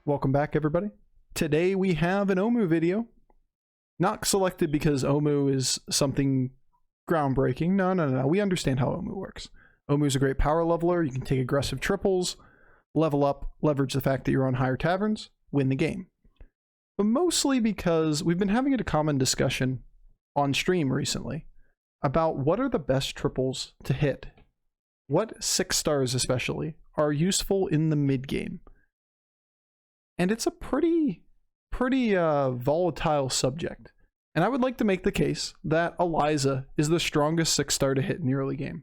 Welcome back, everybody. Today we have an Omu video. Not selected because Omu is something groundbreaking. No. We understand how Omu works. Omu is a great power leveler. You can take aggressive triples, level up, leverage the fact that you're on higher taverns, win the game. But mostly because we've been having a common discussion on stream recently about what are the best triples to hit. What 6 stars especially are useful in the mid game. And it's a pretty volatile subject. And I would like to make the case that Eliza is the strongest 6 star to hit in the early game.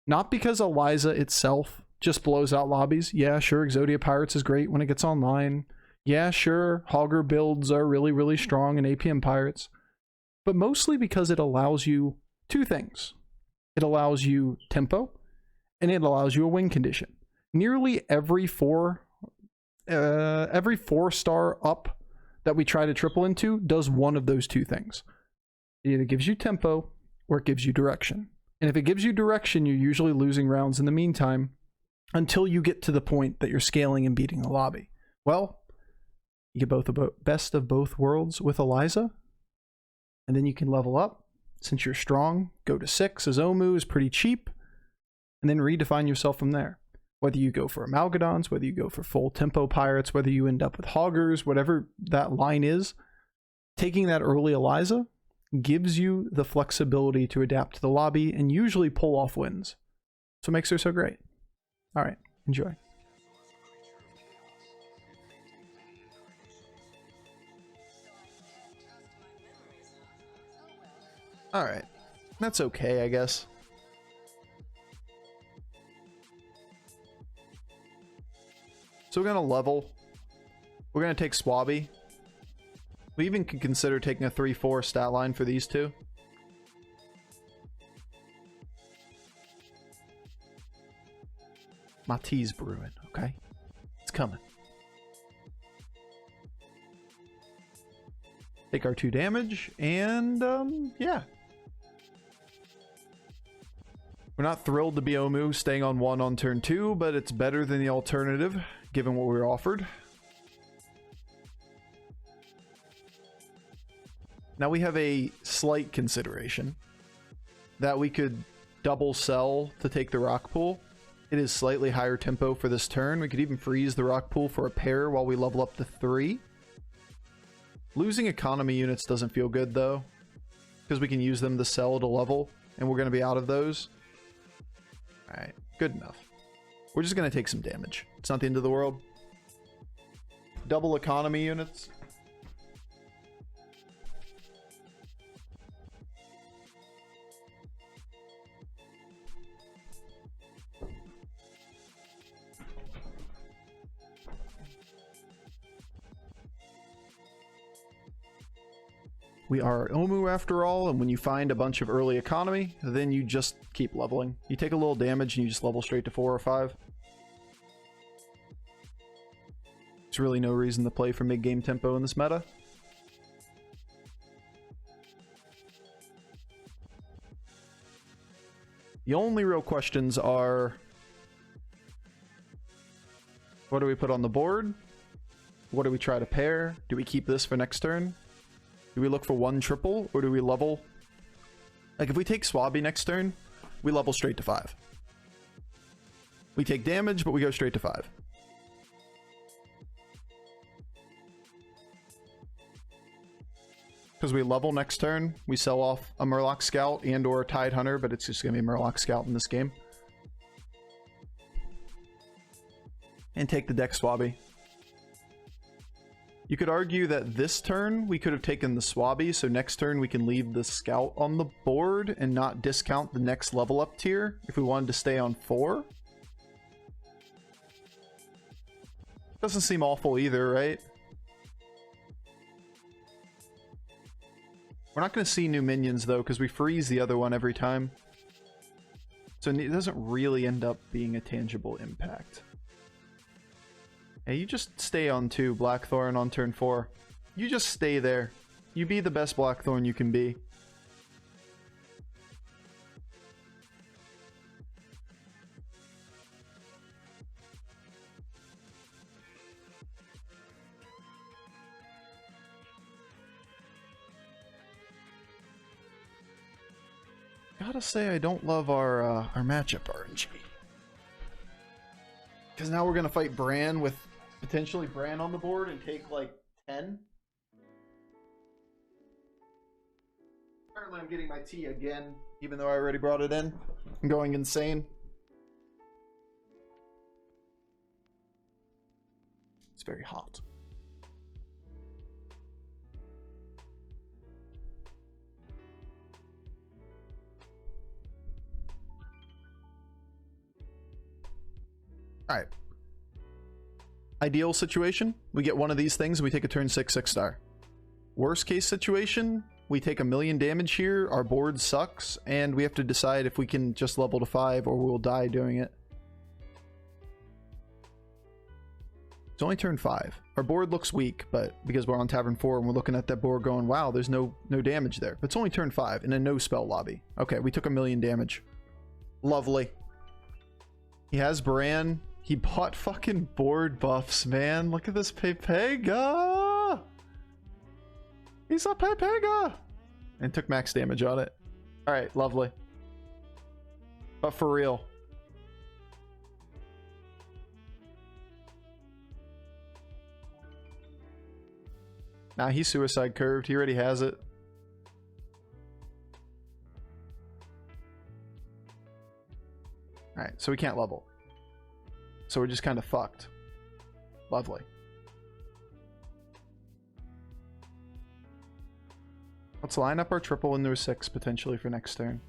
Not because Eliza itself just blows out lobbies. Yeah, sure, Exodia Pirates is great when it gets online. Yeah, sure, Hogger builds are really strong in APM Pirates. But mostly because it allows you 2 things. It allows you tempo, and it allows you a win condition. Nearly every 4-star up that we try to triple into does one of those 2 things. It either gives you tempo or it gives you direction. And if it gives you direction, you're usually losing rounds in the meantime until you get to the point that you're scaling and beating the lobby. Well, you get both the best of both worlds with Eliza, and then you can level up. Since you're strong, go to 6 as Omu is pretty cheap, and then redefine yourself from there. Whether you go for Amalgadons, whether you go for full tempo pirates, whether you end up with Hoggers, whatever that line is, taking that early Eliza gives you the flexibility to adapt to the lobby and usually pull off wins. So it makes her so great. All right, enjoy. All right, that's okay, I guess. So we're going to level. We're going to take Swabby. We even could consider taking a 3-4 stat line for these 2. My tea's brewing, okay? It's coming. Take our 2 damage, and yeah. We're not thrilled to be Omu staying on 1 on turn 2, but it's better than the alternative, given what we were offered. Now we have a slight consideration that we could double sell to take the rock pool. It is slightly higher tempo for this turn. We could even freeze the rock pool for a pair while we level up to 3. Losing economy units doesn't feel good though, because we can use them to sell to level, and we're going to be out of those. Alright, good enough. We're just going to take some damage. It's not the end of the world. Double economy units. We are Omu after all, and when you find a bunch of early economy, then you just keep leveling. You take a little damage and you just level straight to 4 or 5. There's really no reason to play for mid-game tempo in this meta. The only real questions are, what do we put on the board? What do we try to pair? Do we keep this for next turn? Do we look for 1 triple, or do we level? Like, if we take Swabby next turn, we level straight to 5. We take damage, but we go straight to 5. Because we level next turn, we sell off a Murloc Scout and or a Tide Hunter, but it's just going to be a Murloc Scout in this game. And take the deck Swabby. You could argue that this turn we could have taken the Swabby, so next turn we can leave the Scout on the board and not discount the next level up tier if we wanted to stay on 4. Doesn't seem awful either, right? We're not going to see new minions though, because we freeze the other one every time. So it doesn't really end up being a tangible impact. Yeah, you just stay on 2 Blackthorn on turn 4. You just stay there. You be the best Blackthorn you can be. Gotta say, I don't love our matchup RNG. Because now we're gonna fight Bran with potentially Bran on the board and take like 10. Apparently I'm getting my tea again, even though I already brought it in. I'm going insane. It's very hot. Alright. Ideal situation, we get one of these things and we take a turn 6 6-star. Worst case situation, we take 1,000,000 damage here, our board sucks, and we have to decide if we can just level to 5 or we'll die doing it. It's only turn 5. Our board looks weak, but because we're on Tavern 4 and we're looking at that board going, wow, there's no damage there. But it's only turn 5 in a no spell lobby. Okay, we took 1,000,000 damage. Lovely. He has Bran. He bought fucking board buffs, man. Look at this Pepega. He's a Pepega. And took max damage on it. Alright, lovely. But for real. Nah, he's suicide curved. He already has it. Alright, so we can't level. So we're just kind of fucked. Lovely. Let's line up our triple into a 6 potentially for next turn.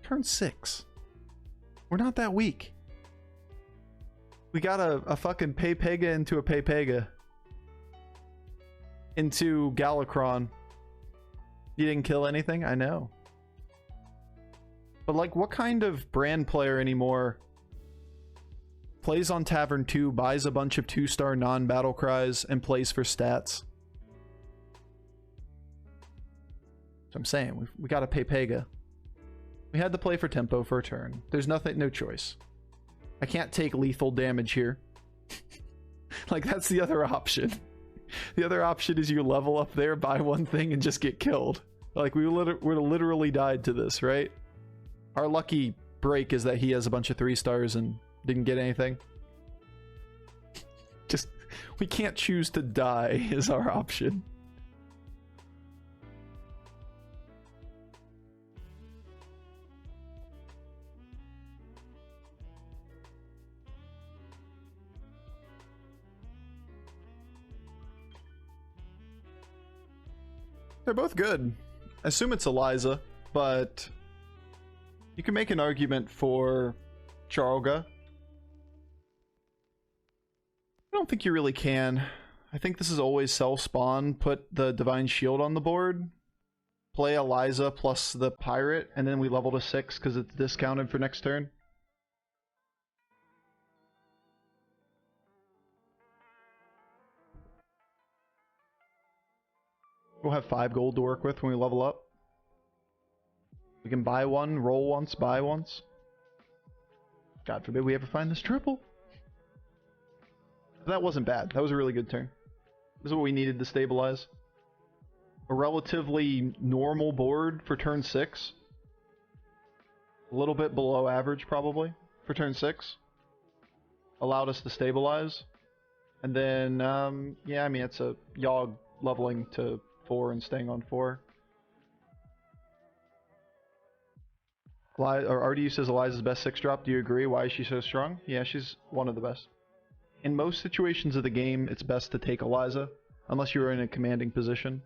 Turn 6. We're not that weak. We got a fucking Pepega into a Pepega. Into Galakron. You didn't kill anything? I know. But like, what kind of brand player anymore plays on Tavern 2, buys a bunch of 2-star non-battle cries, and plays for stats? So I'm saying, we got a Pepega. We had to play for tempo for a turn. There's nothing, no choice. I can't take lethal damage here. Like, that's the other option. The other option is you level up there, buy one thing, and just get killed. Like, we literally died to this, right? Our lucky break is that he has a bunch of 3-stars and didn't get anything. Just, we can't choose to die is our option. They're both good. I assume it's Eliza, but you can make an argument for Charlga. I don't think you really can. I think this is always sell spawn, put the Divine Shield on the board, play Eliza plus the Pirate, and then we level to 6 because it's discounted for next turn. We'll have 5 gold to work with when we level up. We can buy one, roll once, buy once. God forbid we ever find this triple. That wasn't bad. That was a really good turn. This is what we needed to stabilize. A relatively normal board for turn 6. A little bit below average probably for turn 6. Allowed us to stabilize. And then, yeah, I mean, it's a Yogg leveling to 4 and staying on 4. RDU says Eliza's best 6-drop. Do you agree? Why is she so strong? Yeah, she's one of the best. In most situations of the game, it's best to take Eliza, unless you're in a commanding position.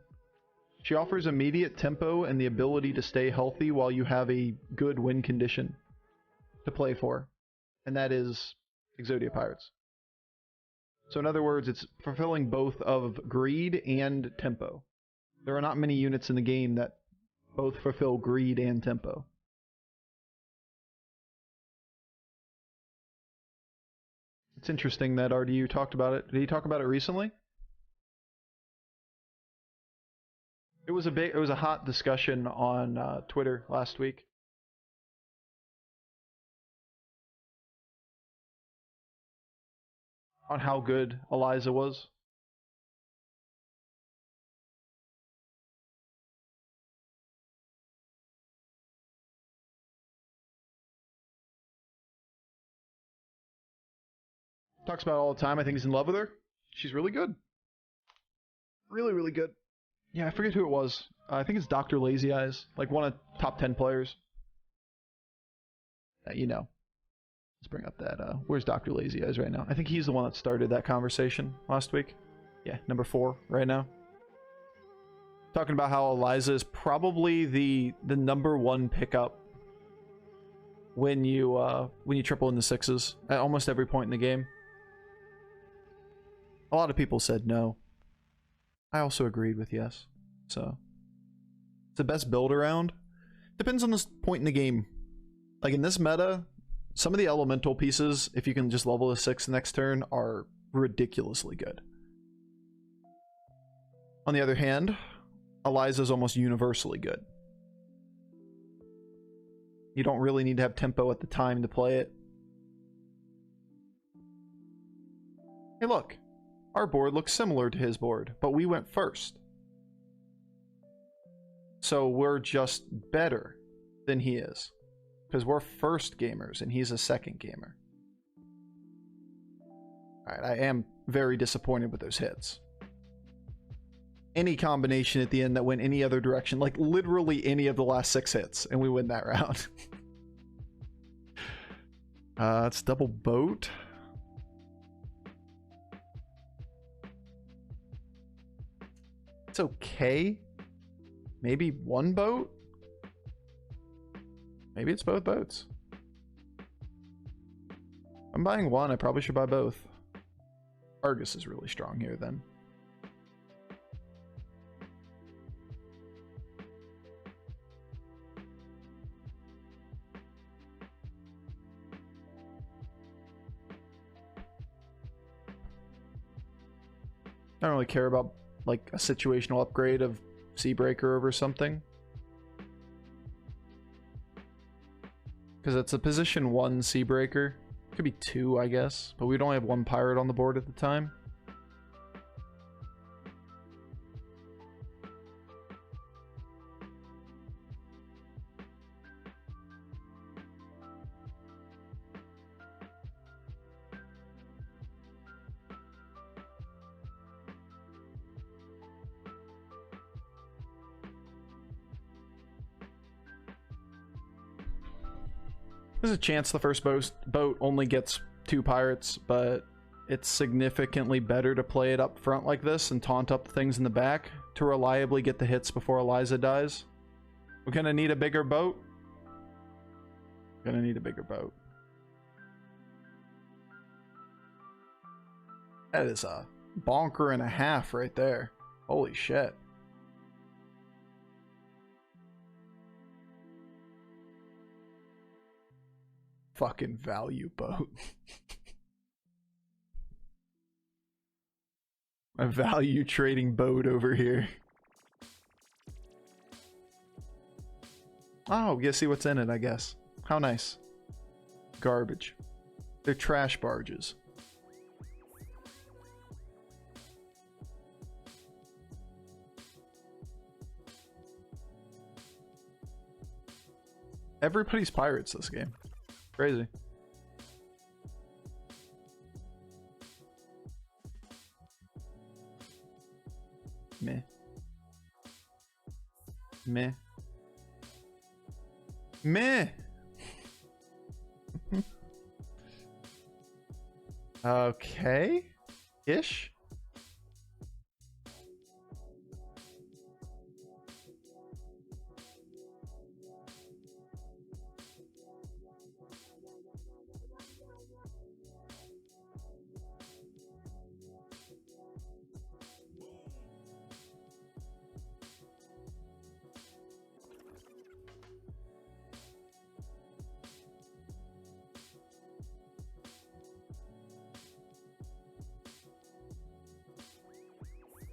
She offers immediate tempo and the ability to stay healthy while you have a good win condition to play for, and that is Exodia Pirates. So in other words, it's fulfilling both of greed and tempo. There are not many units in the game that both fulfill greed and tempo. It's interesting that RDU talked about it. Did he talk about it recently? It was a hot discussion on Twitter last week. On how good Eliza was. Talks about it all the time. I think he's in love with her. She's really good. Really, really good. Yeah, I forget who it was. I think it's Dr. Lazy Eyes. Like one of top 10 players. You know. Let's bring up that. Where's Dr. Lazy Eyes right now? I think he's the one that started that conversation last week. Yeah, number 4 right now. Talking about how Eliza is probably the number 1 pickup when you triple in the 6s at almost every point in the game. A lot of people said no. I also agreed with yes. So it's the best build around. Depends on this point in the game. Like in this meta, some of the elemental pieces, if you can just level a 6 next turn, are ridiculously good. On the other hand, Eliza is almost universally good. You don't really need to have tempo at the time to play it. Hey look, our board looks similar to his board, but we went first. So we're just better than he is. Because we're first gamers and he's a second gamer. Alright, I am very disappointed with those hits. Any combination at the end that went any other direction, like literally any of the last 6 hits, and we win that round. It's double boat. It's okay. Maybe 1 boat? Maybe it's both boats. I'm buying 1, I probably should buy both. Argus is really strong here then. I don't really care about like a situational upgrade of Seabreaker over something. Because it's a position 1 Seabreaker. Could be 2, I guess. But we'd only have 1 pirate on the board at the time. There's a chance the first boat only gets 2 pirates, but it's significantly better to play it up front like this and taunt up the things in the back to reliably get the hits before Eliza dies. We're gonna need a bigger boat. Gonna need a bigger boat. That is a bonker and a half right there. Holy shit. Fucking value boat. A value trading boat over here. Oh, we get to see what's in it, I guess. How nice. Garbage. They're trash barges. Everybody's pirates this game. Crazy. Meh. Meh. Meh. Okay. Ish.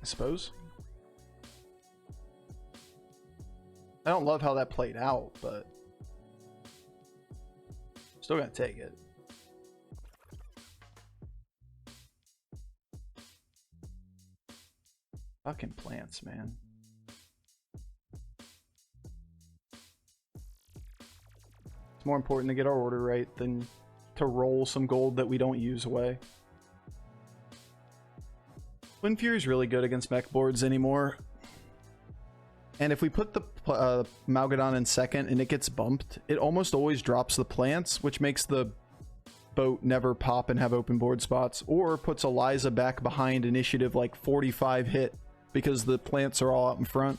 suppose. I don't love how that played out, but still gonna take it. Fucking plants, man. It's more important to get our order right than to roll some gold that we don't use away. Wind Fury is really good against mech boards anymore. And if we put the Amalgadon in second and it gets bumped, it almost always drops the plants, which makes the boat never pop and have open board spots, or puts Eliza back behind initiative like 45 hit because the plants are all out in front.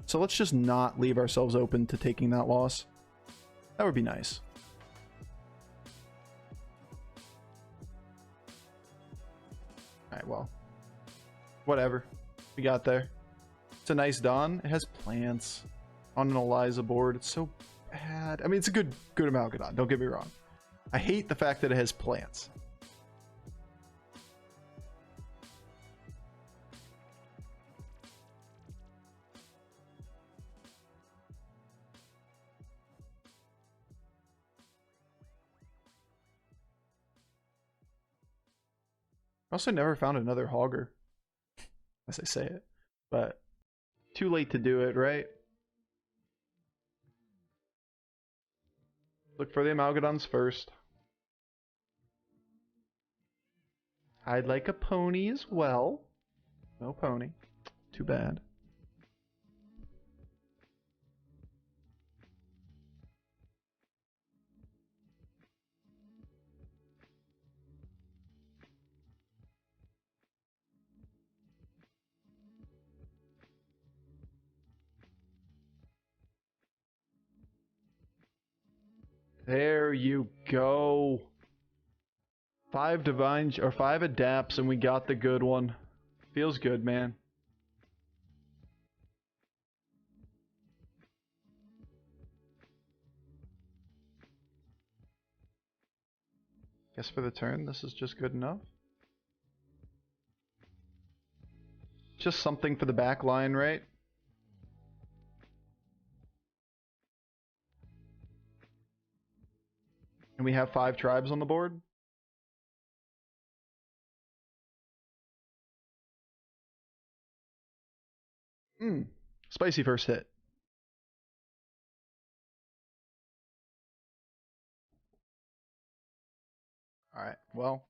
So let's just not leave ourselves open to taking that loss. That would be nice. Alright, well. Whatever. We got there. It's a nice Dawn. It has plants on an Eliza board. It's so bad. I mean, it's a good Amalgadon. Don't get me wrong. I hate the fact that it has plants. I also never found another Hogger, as I say it, but too late to do it, right? Look for the Amalgadons first. I'd like a pony as well. No pony. Too bad. There you go. 5 divines or 5 adapts and we got the good one. Feels good, man. Guess for the turn this is just good enough. Just something for the back line, right? And we have 5 tribes on the board. Spicy first hit. Alright, well.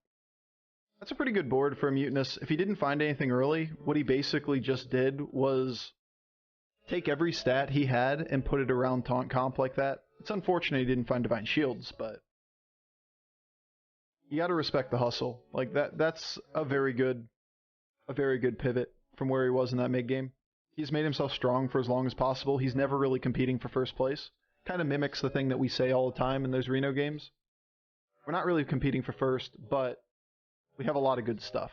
That's a pretty good board for a Mutinous. If he didn't find anything early, what he basically just did was take every stat he had and put it around Taunt Comp like that. It's unfortunate he didn't find Divine Shields, but you gotta respect the hustle. Like that's a very good pivot from where he was in that mid game. He's made himself strong for as long as possible. He's never really competing for first place. Kind of mimics the thing that we say all the time in those Reno games. We're not really competing for first, but we have a lot of good stuff.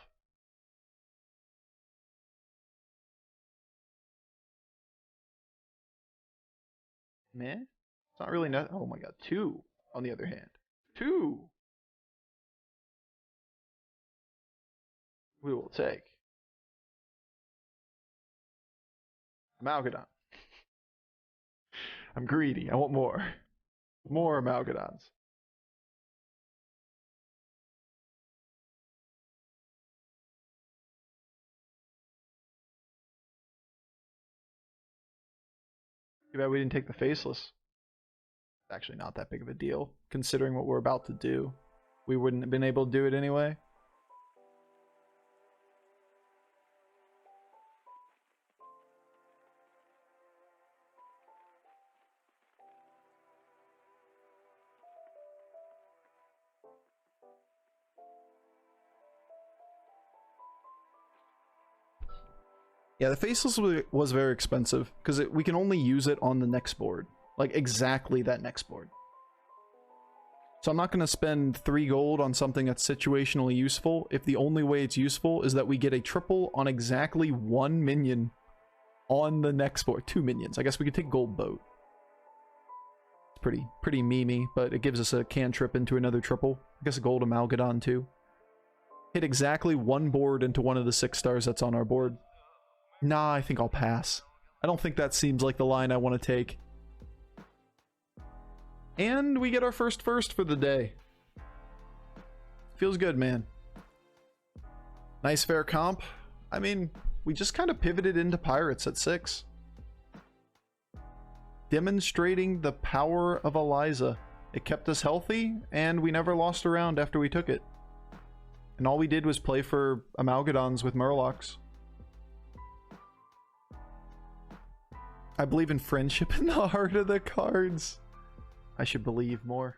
Meh? It's not really oh my god, 2 on the other hand. 2! We will take Amalgadon. I'm greedy. I want more. More Amalgadons. Too bad we didn't take the Faceless. It's actually not that big of a deal, considering what we're about to do. We wouldn't have been able to do it anyway. Yeah, the Faceless was very expensive because we can only use it on the next board. Like exactly that next board. So I'm not going to spend 3 gold on something that's situationally useful if the only way it's useful is that we get a triple on exactly 1 minion on the next board. 2 minions. I guess we could take Gold Boat. It's pretty memey, but it gives us a cantrip into another triple. I guess a Gold Amalgadon too. Hit exactly 1 board into one of the 6 stars that's on our board. Nah, I think I'll pass. I don't think that seems like the line I want to take. And we get our first for the day. Feels good, man. Nice fair comp. I mean, we just kind of pivoted into pirates at 6. Demonstrating the power of Eliza. It kept us healthy, and we never lost a round after we took it. And all we did was play for Amalgadons with Murlocs. I believe in friendship in the heart of the cards. I should believe more.